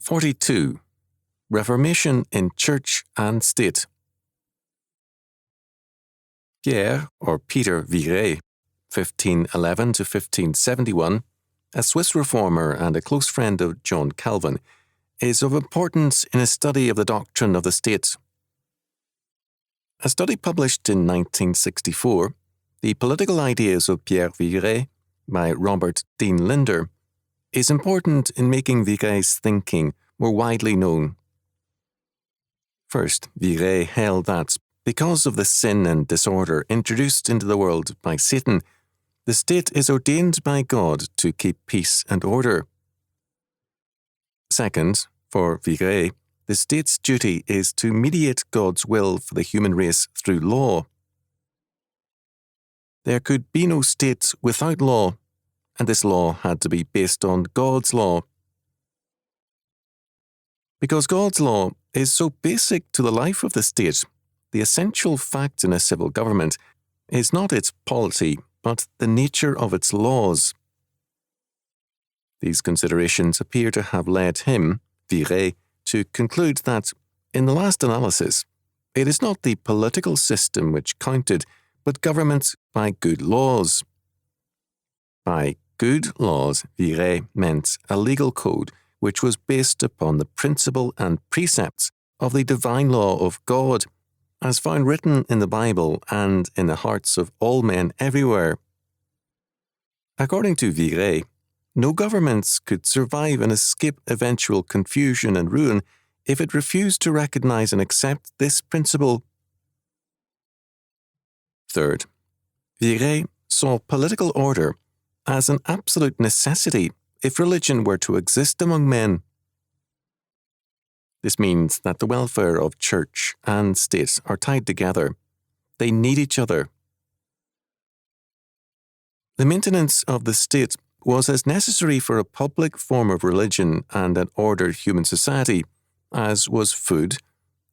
42. Reformation in Church and State. Pierre, or Peter Viret, 1511 to 1571, a Swiss reformer and a close friend of John Calvin, is of importance in a study of the doctrine of the state. A study published in 1964, The Political Ideas of Pierre Viret, by Robert Dean Linder, is important in making Viret's thinking more widely known. First, Viret held that, because of the sin and disorder introduced into the world by Satan, the state is ordained by God to keep peace and order. Second, for Viret, the state's duty is to mediate God's will for the human race through law. There could be no state without law, and this law had to be based on God's law. Because God's law is so basic to the life of the state, the essential fact in a civil government is not its polity, but the nature of its laws. These considerations appear to have led him, Viret, to conclude that, in the last analysis, it is not the political system which counted, but government by good laws. By good laws, Viret meant a legal code which was based upon the principle and precepts of the divine law of God, as found written in the Bible and in the hearts of all men everywhere. According to Viret, no governments could survive and escape eventual confusion and ruin if it refused to recognize and accept this principle. Third, Viret saw political order as an absolute necessity if religion were to exist among men. This means that the welfare of church and state are tied together. They need each other. The maintenance of the state was as necessary for a public form of religion and an ordered human society as was food,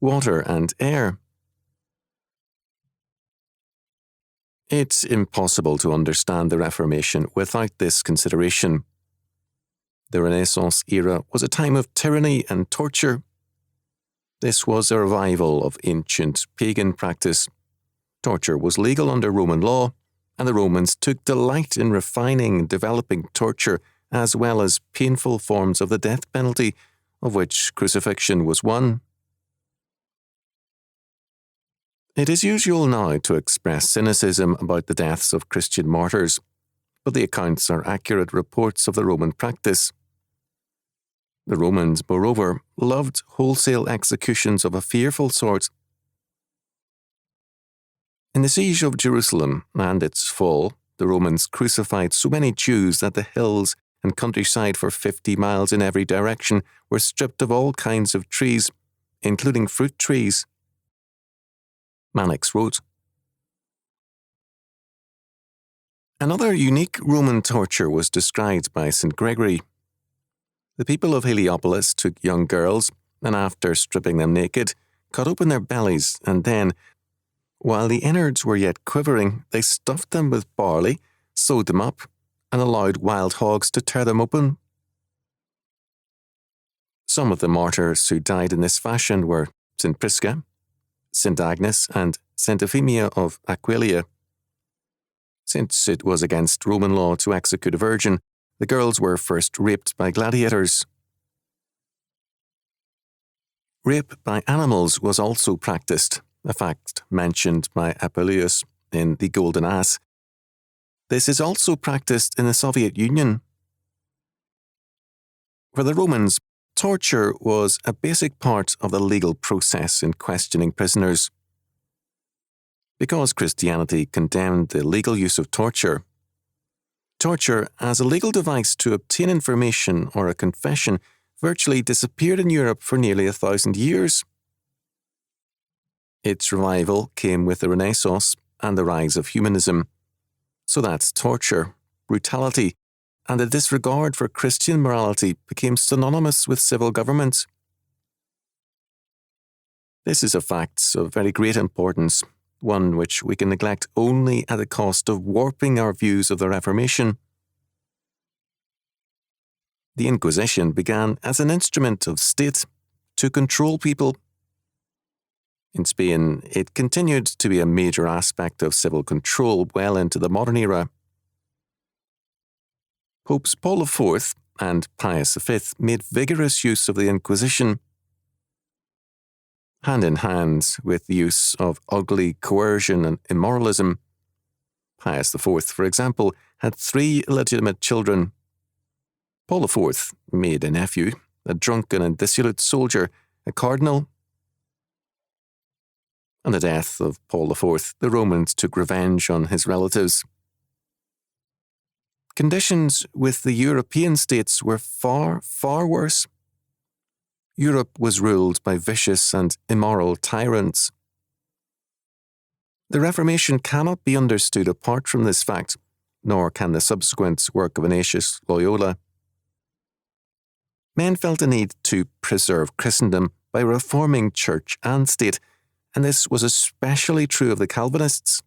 water, and air. It's impossible to understand the Reformation without this consideration. The Renaissance era was a time of tyranny and torture. This was a revival of ancient pagan practice. Torture was legal under Roman law, and the Romans took delight in refining and developing torture as well as painful forms of the death penalty, of which crucifixion was one. It is usual now to express cynicism about the deaths of Christian martyrs, but the accounts are accurate reports of the Roman practice. The Romans, moreover, loved wholesale executions of a fearful sort. In the siege of Jerusalem and its fall, the Romans crucified so many Jews that the hills and countryside for 50 miles in every direction were stripped of all kinds of trees, including fruit trees. Mannix wrote, another unique Roman torture was described by St. Gregory. The people of Heliopolis took young girls, and after stripping them naked, cut open their bellies, and then, while the innards were yet quivering, they stuffed them with barley, sewed them up, and allowed wild hogs to tear them open. Some of the martyrs who died in this fashion were St. Prisca, St. Agnes, and St. Euphemia of Aquileia. Since it was against Roman law to execute a virgin, the girls were first raped by gladiators. Rape by animals was also practiced, a fact mentioned by Apuleius in The Golden Ass. This is also practiced in the Soviet Union. For the Romans, torture was a basic part of the legal process in questioning prisoners. Because Christianity condemned the legal use of torture, torture as a legal device to obtain information or a confession virtually disappeared in Europe for nearly 1,000 years. Its revival came with the Renaissance and the rise of humanism, so that torture, brutality, and a disregard for Christian morality became synonymous with civil government. This is a fact of very great importance, one which we can neglect only at the cost of warping our views of the Reformation. The Inquisition began as an instrument of state to control people. In Spain, it continued to be a major aspect of civil control well into the modern era. Popes Paul IV and Pius V made vigorous use of the Inquisition. Hand in hand with the use of ugly coercion and immoralism, Pius IV, for example, had 3 illegitimate children. Paul IV made a nephew, a drunken and dissolute soldier, a cardinal. On the death of Paul IV, the Romans took revenge on his relatives. Conditions with the European states were far, far worse. Europe was ruled by vicious and immoral tyrants. The Reformation cannot be understood apart from this fact, nor can the subsequent work of Ignatius Loyola. Men felt a need to preserve Christendom by reforming church and state, and this was especially true of the Calvinists.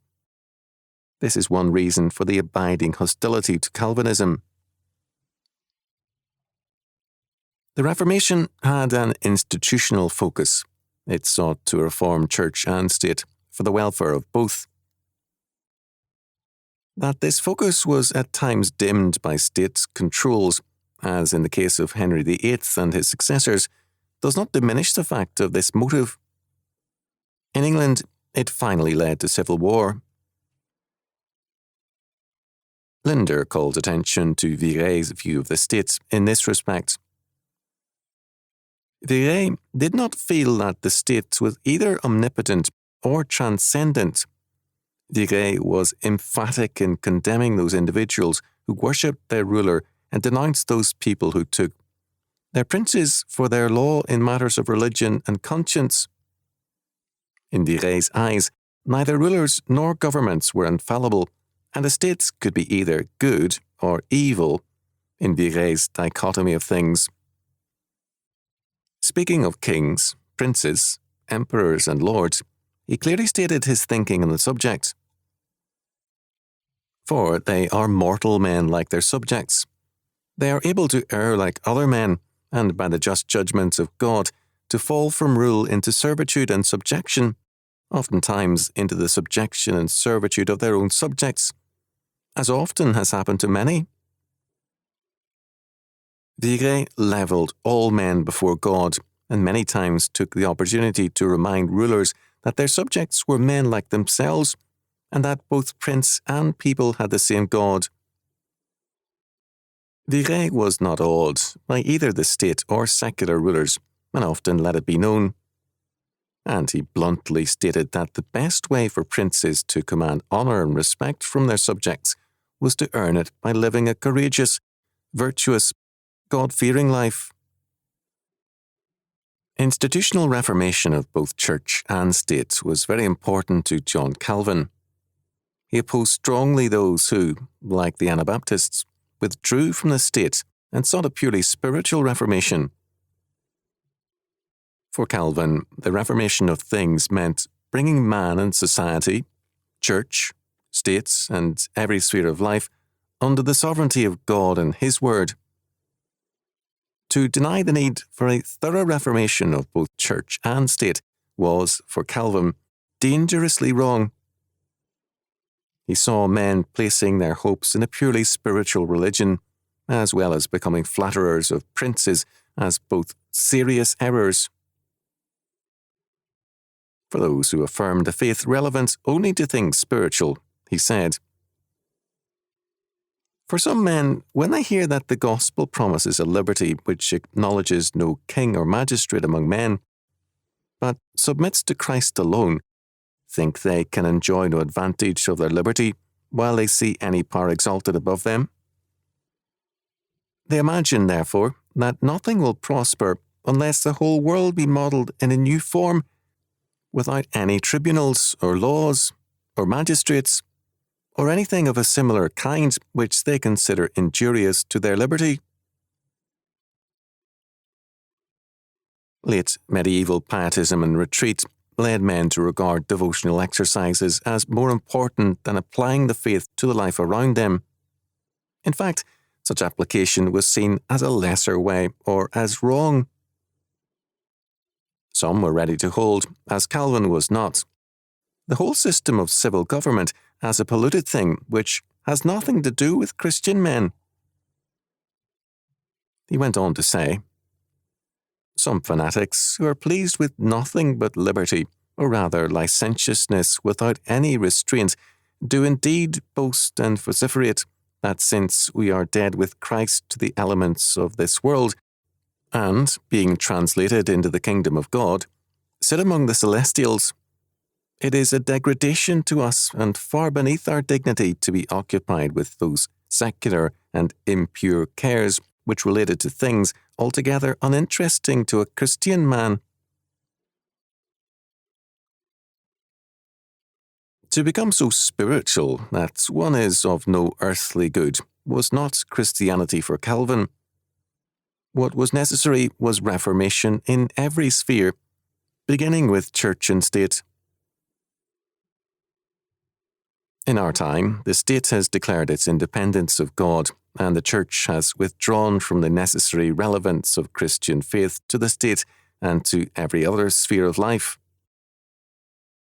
This is one reason for the abiding hostility to Calvinism. The Reformation had an institutional focus. It sought to reform church and state for the welfare of both. That this focus was at times dimmed by state controls, as in the case of Henry VIII and his successors, does not diminish the fact of this motive. In England, it finally led to civil war. Linder called attention to Viré's view of the state in this respect. Viré did not feel that the state was either omnipotent or transcendent. Viré was emphatic in condemning those individuals who worshipped their ruler and denounced those people who took their princes for their law in matters of religion and conscience. In Viré's eyes, neither rulers nor governments were infallible, and the states could be either good or evil in Viré's dichotomy of things. Speaking of kings, princes, emperors, and lords, he clearly stated his thinking on the subject. For they are mortal men like their subjects. They are able to err like other men, and by the just judgments of God, to fall from rule into servitude and subjection, oftentimes into the subjection and servitude of their own subjects, as often has happened to many. Viré levelled all men before God, and many times took the opportunity to remind rulers that their subjects were men like themselves, and that both prince and people had the same God. Viré was not awed by either the state or secular rulers, and often let it be known. And he bluntly stated that the best way for princes to command honour and respect from their subjects was to earn it by living a courageous, virtuous, God-fearing life. Institutional reformation of both church and state was very important to John Calvin. He opposed strongly those who, like the Anabaptists, withdrew from the state and sought a purely spiritual reformation. For Calvin, the reformation of things meant bringing man and society, church, states, and every sphere of life under the sovereignty of God and His Word. To deny the need for a thorough reformation of both church and state was, for Calvin, dangerously wrong. He saw men placing their hopes in a purely spiritual religion, as well as becoming flatterers of princes, as both serious errors. For those who affirmed a faith relevant only to things spiritual, he said, "For some men, when they hear that the gospel promises a liberty which acknowledges no king or magistrate among men, but submits to Christ alone, think they can enjoy no advantage of their liberty while they see any power exalted above them. They imagine, therefore, that nothing will prosper unless the whole world be modelled in a new form, without any tribunals or laws or magistrates, or anything of a similar kind which they consider injurious to their liberty." Late medieval pietism and retreat led men to regard devotional exercises as more important than applying the faith to the life around them. In fact, Such application was seen as a lesser way or as wrong. Some were ready to hold, as Calvin was not, the whole system of civil government as a polluted thing which has nothing to do with Christian men. He went on to say, some fanatics who are pleased with nothing but liberty, or rather licentiousness without any restraint, do indeed boast and vociferate that since we are dead with Christ to the elements of this world, and, being translated into the kingdom of God, sit among the celestials, it is a degradation to us and far beneath our dignity to be occupied with those secular and impure cares which related to things altogether uninteresting to a Christian man. To become so spiritual that one is of no earthly good was not Christianity for Calvin. What was necessary was reformation in every sphere, beginning with church and state. In our time, the state has declared its independence of God, and the church has withdrawn from the necessary relevance of Christian faith to the state and to every other sphere of life.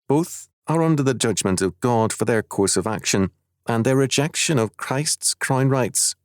Both are under the judgment of God for their course of action and their rejection of Christ's crown rights.